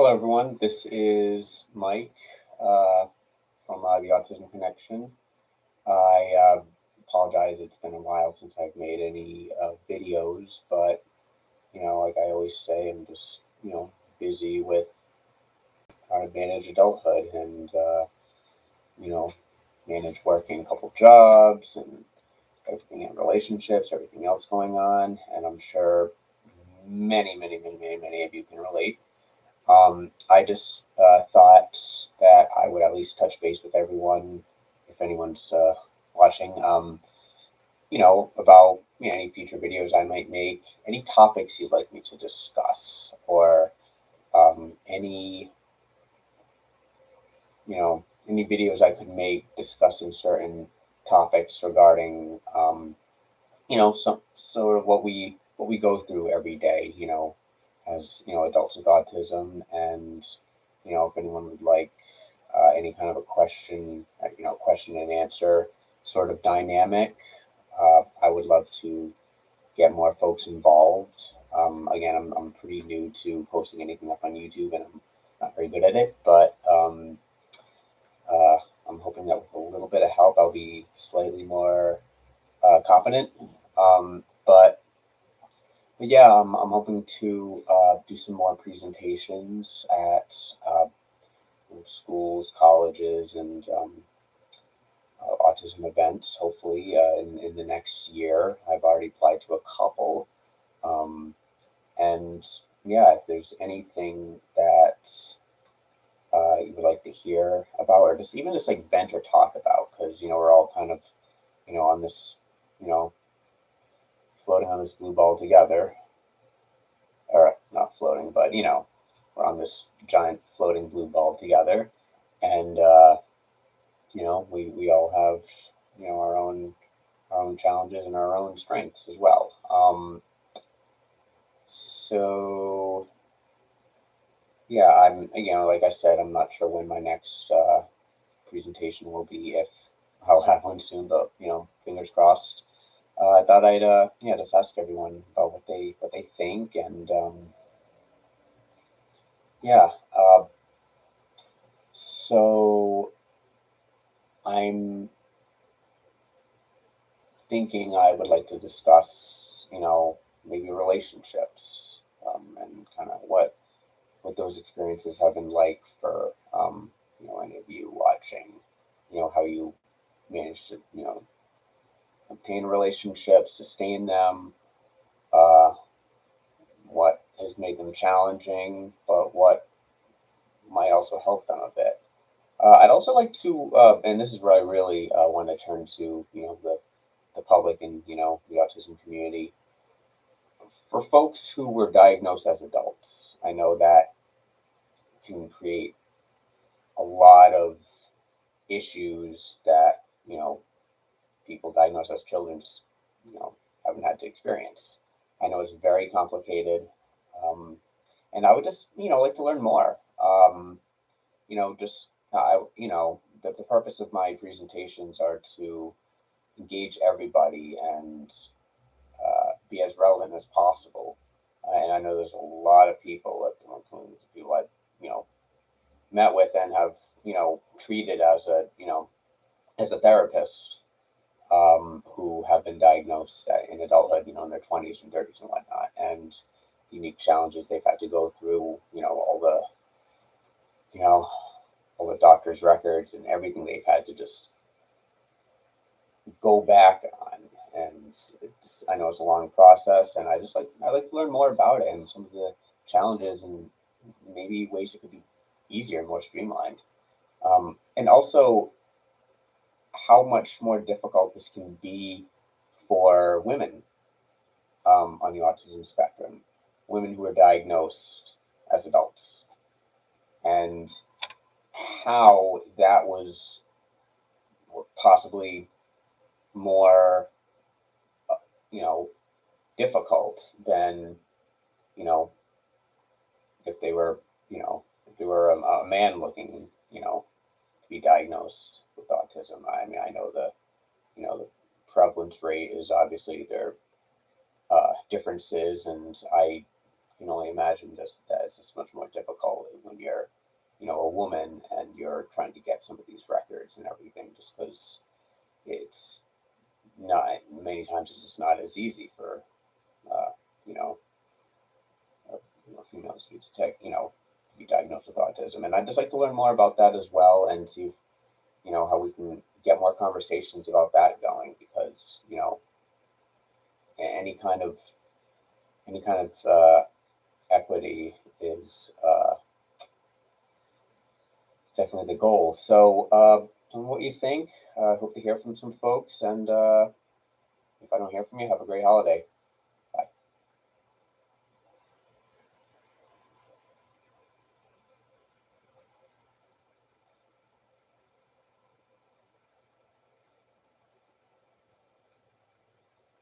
Hello, everyone. This is Mike uh, from the Autism Connection. I apologize. It's been a while since I've made any videos, but like I always say, I'm just busy with trying to manage adulthood and you know manage working a couple jobs and everything in relationships, everything else going on, and I'm sure many of you can relate. I just thought that I would at least touch base with everyone, if anyone's watching, about any future videos I might make, any topics you'd like me to discuss, or any videos I could make discussing certain topics regarding, some sort of what we go through every day, as adults with autism, and if anyone would like any kind of a question, question and answer sort of dynamic. I would love to get more folks involved. Again, I'm pretty new to posting anything up on YouTube, and I'm not very good at it, but uh, I'm hoping that with a little bit of help, I'll be slightly more confident. But yeah, I'm hoping to do some more presentations at schools, colleges, and autism events, hopefully, in the next year. I've already applied to a couple. Um, and yeah, if there's anything that you would like to hear about, or just even just like vent or talk about, because, we're all kind of, on this, you know, floating on this blue ball together, or not floating, but, we're on this giant floating blue ball together. And, we all have, our own challenges and our own strengths as well. So yeah, like I said, I'm not sure when my next presentation will be. If I'll have one soon, but fingers crossed. I thought I'd just ask everyone about what they think, and yeah. So I'm thinking I would like to discuss, maybe relationships, and kind of what those experiences have been like for any of you watching. How you manage to obtain relationships, sustain them, uh, what has made them challenging, but what might also help them a bit. I'd also like to, and this is where I really want to turn to, the public and the autism community. For folks who were diagnosed as adults, I know that can create a lot of issues that people diagnosed as children just haven't had to experience. I know it's very complicated, um, and I would just like to learn more. Just the purpose of my presentations are to engage everybody and be as relevant as possible. And I know there's a lot of people, including the people I've met with and have treated as a therapist, who have been diagnosed in adulthood, in their 20s and 30s and whatnot, and unique challenges they've had to go through, you know, all the doctor's records and everything they've had to just go back on. And I know it's a long process, and I like to learn more about it and some of the challenges and maybe ways it could be easier and more streamlined. And also how much more difficult this can be for women, on the autism spectrum, women who are diagnosed as adults, and how that was possibly more, uh, you know, difficult than, you know, if they were, if they were a man looking, to be diagnosed with autism. I mean, I know the prevalence rate is obviously there differences, and I can only imagine that it's just much more difficult when you're, a woman and you're trying to get some of these records and everything, just because it's not, many times it's just not as easy for, uh, you know, females to detect, to be diagnosed with autism. And I'd just like to learn more about that as well, and see if, how we can get more conversations about that going, because, any kind of equity is definitely the goal. So, tell me what you think. I hope to hear from some folks, and if I don't hear from you, have a great holiday.